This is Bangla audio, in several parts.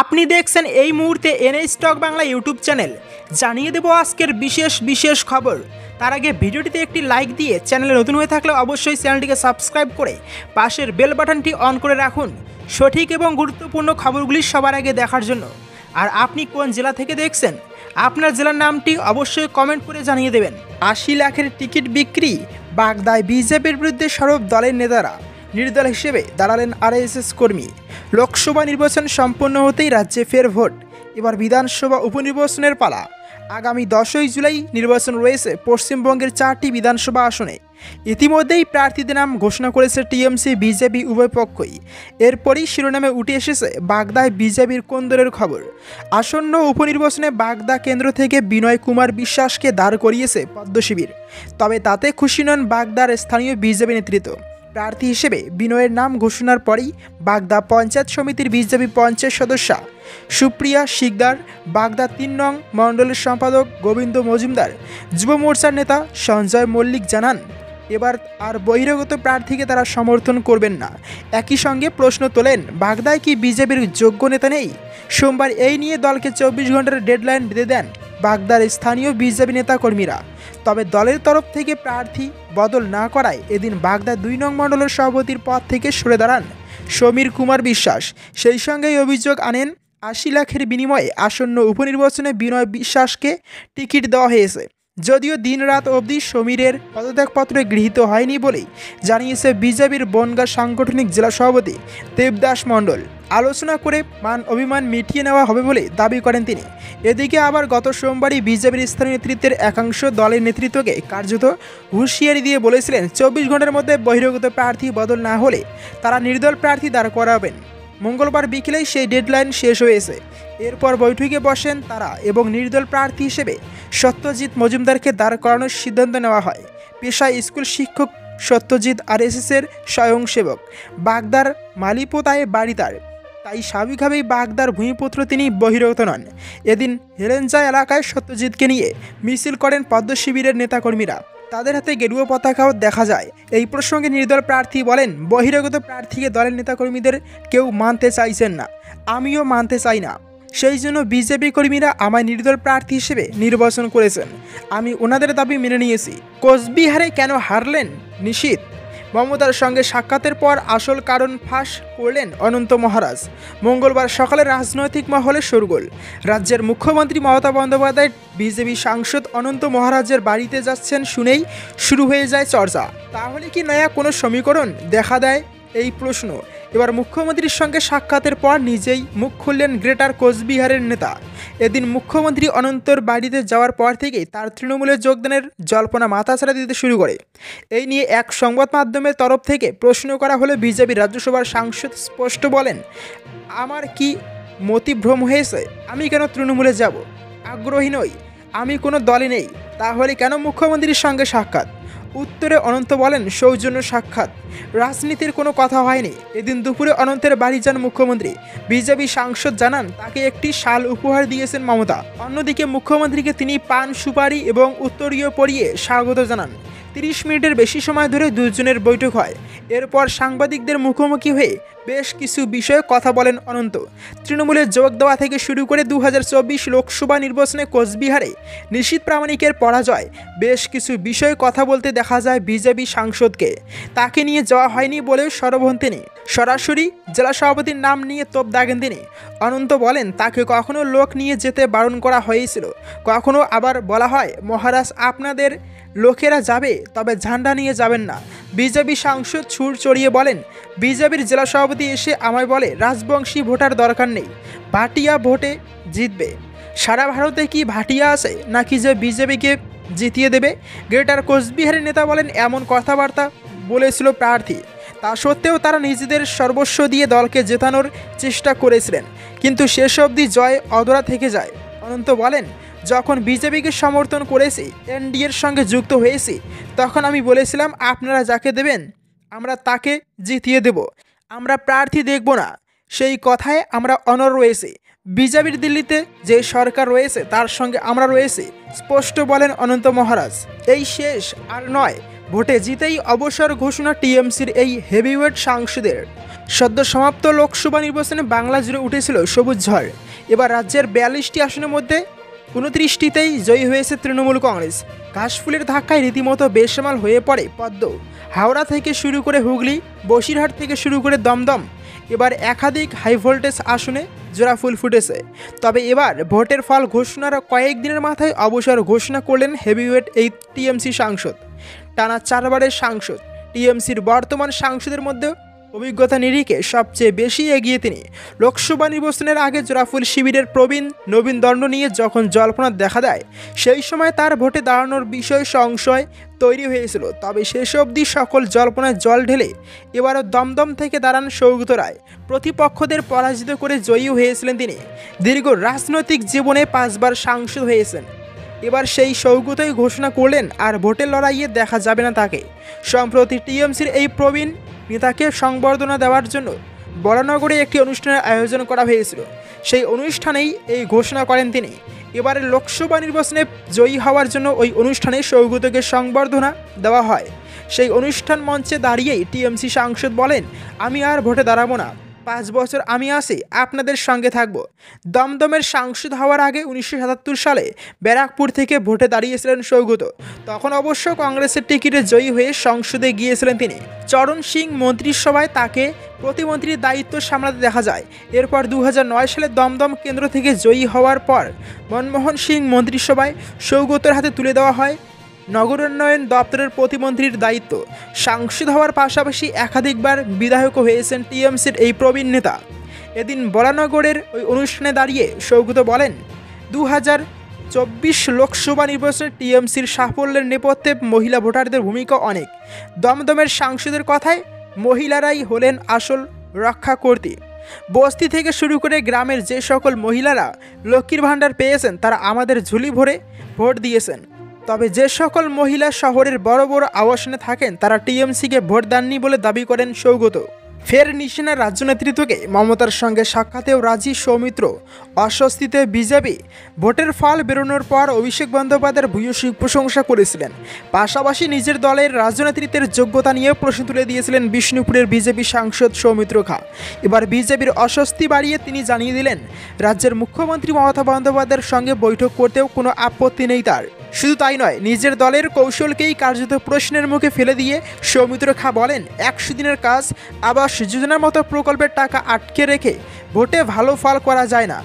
আপনি দেখছেন এই মুহূর্তে N A stock Bangla YouTube channel. জানিয়ে দেব আজকের বিশেষ খবর। তার আগে ভিডিওটিতে একটি লাইক দিয়ে চ্যানেলে নতুন হয়ে থাকলে অবশ্যই চ্যানেলটিকে সাবস্ক্রাইব করে পাশের বেল বাটনটি অন করে রাখুন সঠিক এবং গুরুত্বপূর্ণ খবরগুলি সবার আগে দেখার জন্য। আর আপনি কোন জেলা থেকে দেখছেন, আপনার জেলার নামটি অবশ্যই কমেন্ট করে জানিয়ে দেবেন। ৮০ লাখের টিকিট বিক্রি, বাগদায় বিজেপির বিরুদ্ধে সরব দলের নেতারা, নির্দল হিসেবে দাঁড়ালেন আরএসএস কর্মী। লোকসভা নির্বাচন সম্পন্ন হতেই রাজ্যে ফের ভোট, এবার বিধানসভা উপনির্বাচনের পালা। আগামী 10ই জুলাই নির্বাচন রয়েছে পশ্চিমবঙ্গের 4টি বিধানসভা আসনে। ইতিমধ্যেই প্রার্থীদের নাম ঘোষণা করেছে টিএমসি বিজেপি উভয় পক্ষই। এরপরই শিরোনামে উঠে এসেছে বাগদায় বিজেপির কোন্দলের খবর। আসন্ন উপনির্বাচনে বাগদা কেন্দ্র থেকে বিনয় কুমার বিশ্বাসকে দাঁড় করিয়েছে পদ্মশিবির। তবে তাতে খুশি নন বাগদার স্থানীয় বিজেপি নেতৃত্ব। প্রার্থী হিসেবে বিনয়ের নাম ঘোষণার পরেই বাগদা পঞ্চায়েত সমিতির বিজেপি পঞ্চায়েত সদস্যা সুপ্রিয়া শিকদার, বাগদা ৩ নং মণ্ডলের সম্পাদক গোবিন্দ মজুমদার, যুব মোর্চার নেতা সঞ্জয় মল্লিক জানান, এবার আর বহিরাগত প্রার্থীকে তারা সমর্থন করবেন না। একই সঙ্গে প্রশ্ন তোলেন, বাগদায় কি বিজেপির যোগ্য নেতা নেই? সোমবার এই নিয়ে দলকে ২৪ ঘন্টার ডেডলাইন বেঁধে দেন বাগদার স্থানীয় বিজেপি নেতা কর্মীরা। তবে দলের তরফ থেকে প্রার্থী বদল না করায় এদিন বাগদা ২ নং মণ্ডলের সভাপতির পদ থেকে সরে দাঁড়ান সমীর কুমার বিশ্বাস। সেই সঙ্গেই অভিযোগ আনেন ৮০ লাখের বিনিময়ে আসন্ন উপনির্বাচনে বিনয় বিশ্বাসকে টিকিট দেওয়া হয়েছে, যদিও দিনরাত অবধি সমীরের পদত্যাগপত্র গৃহীত হয়নি বলেই জানিয়েছে বিজেপির বনগাঁ সাংগঠনিক জেলা সভাপতি দেবদাস মণ্ডল। আলোচনা করে মান অভিমান মিটিয়ে নেওয়া হবে বলে দাবি করেন তিনি। এদিকে আবার গত সোমবারই বিজেপির স্থানীয় নেতৃত্বের একাংশ দলের নেতৃত্বকে কার্যত হুঁশিয়ারি দিয়ে বলেছিলেন ২৪ ঘন্টার মধ্যে বহিরাগত প্রার্থী বদল না হলে তারা নির্দল প্রার্থী দাঁড় করাবেন। মঙ্গলবার বিকেলেই সেই ডেডলাইন শেষ হয়েছে। এরপর বৈঠকে বসেন তারা এবং নির্দল প্রার্থী হিসেবে সত্যজিৎ মজুমদারকে দাঁড় করানোর সিদ্ধান্ত নেওয়া হয়। পেশায় স্কুল শিক্ষক সত্যজিৎ আরএসএসের স্বয়ংসেবক, বাগদার মালিপোতায় বাড়ি তার, তাই স্বাভাবিকভাবেই বাগদার ভূমিপুত্র তিনি বহিরাগত নন। এদিন হেলেঞ্জা এলাকায় সত্যজিৎকে নিয়ে মিছিল করেন পদ্ম শিবিরের নেতাকর্মীরা। তাদের হাতে গেরুয়া পতাকাও দেখা যায়। এই প্রসঙ্গে নির্দল প্রার্থী বলেন, বহিরাগত প্রার্থীকে দলের নেতাকর্মীদের কেউ মানতে চাইছেন না, আমিও মানতে চাই না। সেই জন্য বিজেপি কর্মীরা আমায় নির্দল প্রার্থী হিসেবে নির্বাচন করেছেন, আমি ওনাদের দাবি মেনে নিয়েছি। কোচবিহারে কেন হারলেন নিশীথ? মমতার সঙ্গে সাক্ষাতের পর আসল কারণ ফাঁস করলেন অনন্ত মহারাজ। মঙ্গলবার সকালে রাজনৈতিক মহলে শোরগোল। রাজ্যের মুখ্যমন্ত্রী মমতা বন্দ্যোপাধ্যায় বিজেপি সাংসদ অনন্ত মহারাজের বাড়িতে যাচ্ছেন শুনেই শুরু হয়ে যায় চর্চা। তাহলে কি নয়া কোনো সমীকরণ দেখা দেয়? এই প্রশ্ন। এবার মুখ্যমন্ত্রীর সঙ্গে সাক্ষাতের পর নিজেই মুখ খুললেন গ্রেটার কোচবিহারের নেতা। এদিন মুখ্যমন্ত্রী অনন্তর বাড়িতে যাওয়ার পর থেকেই তার তৃণমূলে যোগদানের জল্পনা মাথাছাড়া দিতে শুরু করে। এই নিয়ে এক সংবাদ মাধ্যমের তরফ থেকে প্রশ্ন করা হলে বিজেপি রাজ্যসভার সাংসদ স্পষ্ট বলেন, আমার কি মতিভ্রম হয়েছে? আমি কেন তৃণমূলে যাব? আগ্রহী নই, আমি কোনো দলে নেই, তাহলে কেন মুখ্যমন্ত্রীর সঙ্গে সাক্ষাৎ? উত্তরে অনন্ত বলেন, সৌজন্য সাক্ষাৎ, রাজনীতির কোনো কথা হয়নি। এদিন দুপুরে অনন্তের বাড়ি যান মুখ্যমন্ত্রী। বিজেপি সাংসদ জানান তাকে একটি শাল উপহার দিয়েছেন মমতা। অন্যদিকে মুখ্যমন্ত্রীকে তিনি পান সুপারি এবং উত্তরীয় পরিয়ে স্বাগত জানান। ৩০ মিনিটের বেশি সময় ধরে দুজনের বৈঠক হয়। এরপর সাংবাদিকদের মুখোমুখি হয়ে বেশ কিছু বিষয়ে কথা বলেন অনন্ত। তৃণমূলে যোগ দেওয়া থেকে শুরু করে ২০২৪ লোকসভা নির্বাচনে কোচবিহারে নিশীথ প্রামাণিকের পরাজয়, বেশ কিছু বিষয়ে কথা বলতে দেখা যায় বিজেপি সাংসদকে। তাকে নিয়ে যাওয়া হয়নি বলেও সরব হন তিনি। সরাসরি জেলা সভাপতির নাম নিয়ে তোপ দাগেন তিনি। অনন্ত বলেন, তাকে কখনো লোক নিয়ে যেতে বারণ করা হয়েছিল, কখনো আবার বলা হয় মহারাজ আপনাদের লোকেরা যাবে, তবে ঝান্ডা নিয়ে যাবেন না। বিজেপি সাংসদ সুর চড়িয়ে বলেন, বিজেপির জেলা সভাপতি এসে আমায় বলে রাজবংশী ভোটার দরকার নেই, ভাটিয়া ভোটে জিতবে। সারা ভারতে কি ভাটিয়া আছে নাকি যে বিজেপিকে জিতিয়ে দেবে? গ্রেটার কোচবিহারের নেতা বলেন, এমন কথাবার্তা বলেছিল প্রার্থী, তা সত্ত্বেও তারা নিজেদের সর্বস্ব দিয়ে দলকে জেতানোর চেষ্টা করেছিলেন, কিন্তু শেষ অবধি জয় অধরা থেকে যায়। অনন্ত বলেন, যখন বিজেপিকে সমর্থন করেছি, এনডিএর সঙ্গে যুক্ত হয়েছি, তখন আমি বলেছিলাম আপনারা যাকে দেবেন আমরা তাকে জিতিয়ে দেব, আমরা প্রার্থী দেখব না। সেই কথায় আমরা অনড় রয়েছি। বিজেপির দিল্লিতে যে সরকার রয়েছে তার সঙ্গে আমরা রয়েছি, স্পষ্ট বলেন অনন্ত মহারাজ। এই শেষ আর নয়, ভোটে জিতেই অবসর ঘোষণা টিএমসির এই হেভিওয়েট সাংসদের। সদ্য সমাপ্ত লোকসভা নির্বাচনে বাংলা জুড়ে উঠেছিল সবুজ ঝড়। এবার রাজ্যের 42টি আসনের মধ্যে 29টিতেই জয়ী হয়েছে তৃণমূল কংগ্রেস। ঘাসফুলের ধাক্কায় রীতিমতো বেসামাল হয়ে পড়ে পদ্ম। হাওড়া থেকে শুরু করে হুগলি, বসিরহাট থেকে শুরু করে দমদম, এবার একাধিক হাই ভোল্টেজ আসনে জোড়া ফুল ফুটেছে। তবে এবার ভোটের ফল ঘোষণার কয়েকদিনের মাথায় অবসর ঘোষণা করলেন হেভিওয়েট এই টিএমসি সাংসদ। টানা 4 বারের সাংসদ। টিএমসির বর্তমান সাংসদের মধ্যে অভিজ্ঞতা নিরিখে সবচেয়ে বেশি এগিয়ে তিনি। লোকসভা নির্বাচনের আগে জোড়াফুল শিবিরের প্রবীণ নবীন দণ্ড নিয়ে যখন জল্পনা দেখা দেয়, সেই সময় তার ভোটে দাঁড়ানোর বিষয়ে সংশয় তৈরি হয়েছিল। তবে শেষ অবধি সকল জল্পনায় জল ঢেলে এবারও দমদম থেকে দাঁড়ান সৌগত রায়। প্রতিপক্ষদের পরাজিত করে জয়ী হয়েছিলেন তিনি। দীর্ঘ রাজনৈতিক জীবনে 5 বার সাংসদ হয়েছেন। এবার সেই সৌগতই ঘোষণা করলেন আর ভোটের লড়াইয়ে দেখা যাবে না তাকে। সম্প্রতি টিএমসির এই প্রবীণ নেতাকে সংবর্ধনা দেওয়ার জন্য বরানগরে একটি অনুষ্ঠানের আয়োজন করা হয়েছিল। সেই অনুষ্ঠানেই এই ঘোষণা করেন তিনি। এবারে লোকসভা নির্বাচনে জয়ী হওয়ার জন্য ওই অনুষ্ঠানে সৌগতকে সংবর্ধনা দেওয়া হয়। সেই অনুষ্ঠান মঞ্চে দাঁড়িয়েই টিএমসি সাংসদ বলেন, আমি আর ভোটে দাঁড়াবো না, 5 বছর আমি আছি, আপনাদের সঙ্গে থাকব। দমদমের সাংসদ হওয়ার আগে 1977 সালে ব্যারাকপুর থেকে ভোটে দাঁড়িয়েছিলেন সৌগত। তখন অবশ্য কংগ্রেসের টিকিটে জয়ী হয়ে সংসদে গিয়েছিলেন তিনি। চরণ সিং মন্ত্রিসভায় তাকে প্রতিমন্ত্রীর দায়িত্ব সামলাতে দেখা যায়। এরপর 2009 সালে দমদম কেন্দ্র থেকে জয়ী হওয়ার পর মনমোহন সিং মন্ত্রিসভায় সৌগতের হাতে তুলে দেওয়া হয় নগরোন্নয়ন দপ্তরের প্রতিমন্ত্রীর দায়িত্ব। সাংসদ হওয়ার পাশাপাশি একাধিকবার বিধায়কও হয়েছেন টিএমসির এই প্রবীণ নেতা। এদিন বরানগরের ওই অনুষ্ঠানে দাঁড়িয়ে সৌগত বলেন, 2024 লোকসভা নির্বাচনে টিএমসির সাফল্যের নেপথ্যে মহিলা ভোটারদের ভূমিকা অনেক। দমদমের সাংসদের কথায় মহিলারাই হলেন আসল রক্ষাকর্ত্রী। বস্তি থেকে শুরু করে গ্রামের যে সকল মহিলারা লক্ষ্মীর ভাণ্ডার পেয়েছেন তারা আমাদের ঝুলি ভরে ভোট দিয়েছেন। তবে যে সকল মহিলা শহরের বড় বড় আবাসনে থাকেন তারা টিএমসিকে ভোট দেননি বলে দাবি করেন সৌগত। ফের নিশানা রাজ্য নেতৃত্বকে। মমতার সঙ্গে সাক্ষাতেও রাজি সৌমিত্র। অস্বস্তিতে বিজেপি। ভোটের ফল বেরোনোর পর অভিষেক বন্দ্যোপাধ্যায়ের ভূয়সী প্রশংসা করেছিলেন। পাশাপাশি নিজের দলের রাজনীতির যোগ্যতা নিয়ে প্রশ্ন তুলে দিয়েছিলেন বিষ্ণুপুরের বিজেপি সাংসদ সৌমিত্র খা। এবার বিজেপির অস্বস্তি বাড়িয়ে তিনি জানিয়ে দিলেন, রাজ্যের মুখ্যমন্ত্রী মমতা বন্দ্যোপাধ্যায়ের সঙ্গে বৈঠক করতেও কোনো আপত্তি নেই তার। শুধু তাই নয়, নিজের দলের কৌশলকেই কার্যত প্রশ্নের মুখে ফেলে দিয়ে সৌমিত্র খা বলেন, 100 দিনের কাজ, আবাস যোজনার মতো প্রকল্পের টাকা আটকে রেখে ভোটে ভালো ফল করা যায় না।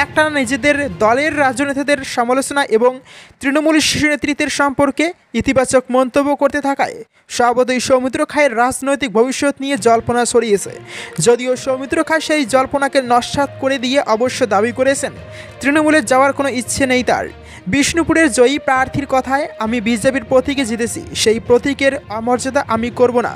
একটানা নিজেদের দলের রাজনেতাদের সমালোচনা এবং তৃণমূল শীর্ষ নেতৃত্বের সম্পর্কে ইতিবাচক মন্তব্য করতে থাকায় স্বভাবতই সৌমিত্র খায়ের রাজনৈতিক ভবিষ্যৎ নিয়ে জল্পনা ছড়িয়েছে। যদিও সৌমিত্র খা সেই জল্পনাকে নস্যাৎ করে দিয়ে অবশ্য দাবি করেছেন তৃণমূলে যাওয়ার কোনো ইচ্ছে নেই তার। বিষ্ণুপুরের জয়ী প্রার্থীর কথায়, আমি বিজেপির প্রতীকে জিতেছি, সেই প্রতীকের অমর্যাদা আমি করব না,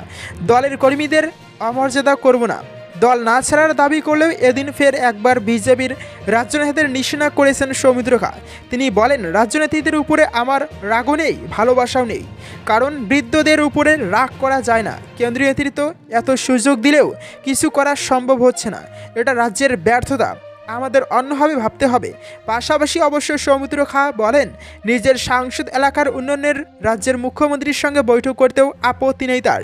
দলের কর্মীদের অমর্যাদা করব না। দল না ছাড়ার দাবি করলেও এদিন ফের একবার বিজেপির রাজনীতিদের নিশানা করেছেন সৌমিত্র খা। তিনি বলেন, রাজনীতিদের উপরে আমার রাগও নেই, ভালোবাসাও নেই, কারণ বৃদ্ধদের উপরে রাগ করা যায় না। কেন্দ্রীয় নেতৃত্ব এত সুযোগ দিলেও কিছু করা সম্ভব হচ্ছে না, এটা রাজ্যের ব্যর্থতা, আমাদের অন্যভাবে ভাবতে হবে। পাশাপাশি অবশ্য সৌমিত্র খা বলেন, নিজের সাংসদ এলাকার উন্নয়নের রাজ্যের মুখ্যমন্ত্রীর সঙ্গে বৈঠক করতেও আপত্তি নেই তার।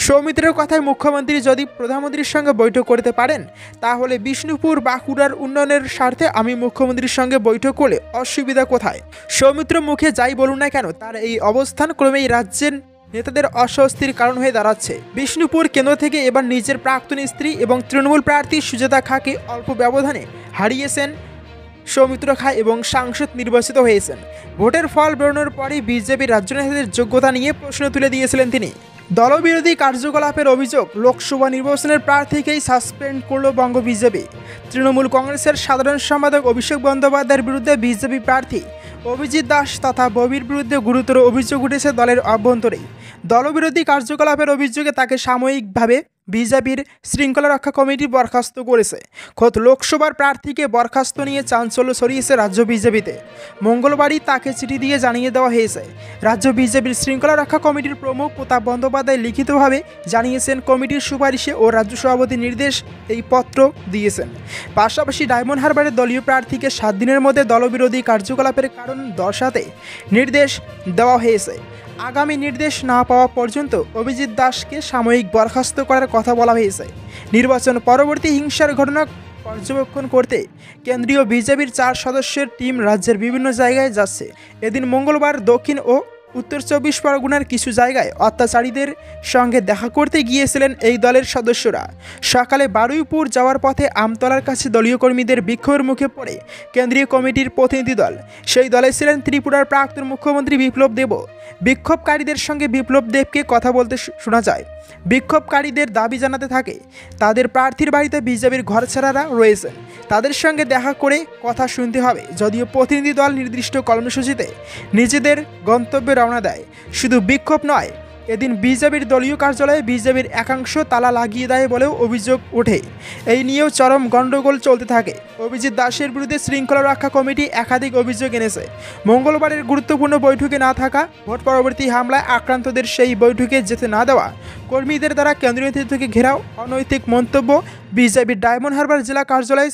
সৌমিত্রের কথায়, মুখ্যমন্ত্রী যদি প্রধানমন্ত্রীর সঙ্গে বৈঠক করতে পারেন তাহলে বিষ্ণুপুর বাঁকুড়ার উন্নয়নের স্বার্থে আমি মুখ্যমন্ত্রীর সঙ্গে বৈঠক করলে অসুবিধা কোথায়? সৌমিত্র মুখে যাই বলুন না কেন, তার এই অবস্থান ক্রমেই রাজ্যের নেতাদের অস্বস্তির কারণ হয়ে দাঁড়াচ্ছে। বিষ্ণুপুর কেন্দ্র থেকে এবার নিজের প্রাক্তন স্ত্রী এবং তৃণমূল প্রার্থী সুজাতা খাকে অল্প ব্যবধানে হারিয়েছেন সৌমিত্র খা এবং সাংসদ নির্বাচিত হয়েছেন। ভোটের ফল বেরোনোর পরই বিজেপির রাজ্য নেতাদের যোগ্যতা নিয়ে প্রশ্ন তুলে দিয়েছিলেন তিনি। দলবিরোধী কার্যকলাপের অভিযোগ, লোকসভা নির্বাচনের প্রার্থীকেই সাসপেন্ড করল বঙ্গ বিজেপি। তৃণমূল কংগ্রেসের সাধারণ সম্পাদক অভিষেক বন্দ্যোপাধ্যায়ের বিরুদ্ধে বিজেপি প্রার্থী অভিজিৎ দাস তথা ববির বিরুদ্ধে গুরুতর অভিযোগ উঠেছে দলের অভ্যন্তরেই। দলবিরোধী কার্যকলাপের অভিযোগে তাকে সাময়িকভাবে বিজেপির শৃঙ্খলা রক্ষা কমিটি বরখাস্ত করেছে। খোদ লোকসভার প্রার্থীকে বরখাস্ত নিয়ে চাঞ্চল্য ছড়িয়েছে রাজ্য বিজেপিতে। মঙ্গলবারই তাকে চিঠি দিয়ে জানিয়ে দেওয়া হয়েছে। রাজ্য বিজেপির শৃঙ্খলা রক্ষা কমিটির প্রমুখ প্রতাপ বন্দ্যোপাধ্যায় লিখিতভাবে জানিয়েছেন, কমিটির সুপারিশে ও রাজ্য সভাপতির নির্দেশ এই পত্র দিয়েছেন। পাশাপাশি ডায়মন্ড হারবারের দলীয় প্রার্থীকে 7 দিনের মধ্যে দলবিরোধী কার্যকলাপের কারণ দর্শাতে নির্দেশ দেওয়া হয়েছে। আগামী নির্দেশ না পাওয়া পর্যন্ত অভিজিৎ দাসকে সাময়িক বরখাস্ত করার কথা বলা হয়েছে। নির্বাচন পরবর্তী হিংসার ঘটনা পর্যবেক্ষণ করতে কেন্দ্রীয় বিজেপির 4 সদস্যের টিম রাজ্যের বিভিন্ন জায়গায় যাচ্ছে। এদিন মঙ্গলবার দক্ষিণ ও উত্তর 24 পরগনার কিছু জায়গায় অত্যাচারীদের সঙ্গে দেখা করতে গিয়েছিলেন এই দলের সদস্যরা। সকালে বারুইপুর যাওয়ার পথে আমতলার কাছে দলীয় কর্মীদের বিক্ষোভের মুখে পড়ে কেন্দ্রীয় কমিটির প্রতিনিধি দল। সেই দলে ছিলেন ত্রিপুরার প্রাক্তন মুখ্যমন্ত্রী বিপ্লব দেবও। বিক্ষোভকারীদের সঙ্গে বিপ্লব দেবকে কথা বলতে শোনা যায়। বিক্ষোভকারীদের দাবি জানাতে থাকে তাদের প্রার্থীর বাড়িতে বিজেপির ঘরছাড়ারা রয়েছেন, তাদের সঙ্গে দেখা করে কথা শুনতে হবে। যদিও প্রতিনিধি দল নির্দিষ্ট কর্মসূচিতে নিজেদের গন্তব্যে রওনা দেয়। শুধু বিক্ষোভ নয়, এদিন বিজেপির দলীয় কার্যালয়ে বিজেপির একাংশ তালা লাগিয়ে দেয় বলেও অভিযোগ ওঠে। এই নিয়েও চরম গণ্ডগোল চলতে থাকে। অভিজিৎ দাসের বিরুদ্ধে শৃঙ্খলা রক্ষা কমিটি একাধিক অভিযোগ এনেছে। মঙ্গলবারের গুরুত্বপূর্ণ বৈঠকে না থাকা, ভোট পরবর্তী হামলায় আক্রান্তদের সেই বৈঠকে যেতে না দেওয়া, কর্মীদের দ্বারা কেন্দ্রীয় নেতৃত্বকে ঘেরাও, অনৈতিক মন্তব্য, বিজেপির ডায়মন্ড হারবার জেলা কার্যালয়ে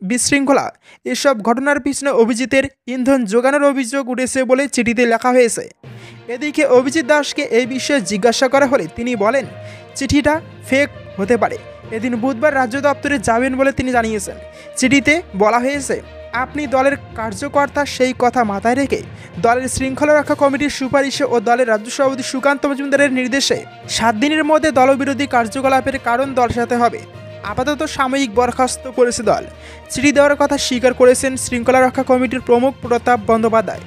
বিশৃঙ্খলা, এসব ঘটনার পিছনে অভিজিতের ইন্ধন যোগানোর অভিযোগ উঠেছে বলে চিঠিতে লেখা হয়েছে। এদিকে অভিজিৎ দাসকে এই বিষয়ে জিজ্ঞাসা করা হলে তিনি বলেন চিঠিটা ফেক হতে পারে। এদিন বুধবার রাজ্য দপ্তরে যাবেন বলে তিনি জানিয়েছেন। চিঠিতে বলা হয়েছে, আপনি দলের কার্যকর্তা, সেই কথা মাথায় রেখে দলের শৃঙ্খলা রক্ষা কমিটির সুপারিশে ও দলের রাজ্য সভাপতি সুকান্ত মজুমদারের নির্দেশে 7 দিনের মধ্যে দলবিরোধী কার্যকলাপের কারণ দর্শাতে হবে। আপাতত সাময়িক বরখাস্ত করেছে দল। চিঠি দেওয়ার কথা স্বীকার করেছেন শৃঙ্খলা রক্ষা কমিটির প্রমুখ প্রতাপ বন্দ্যোপাধ্যায়।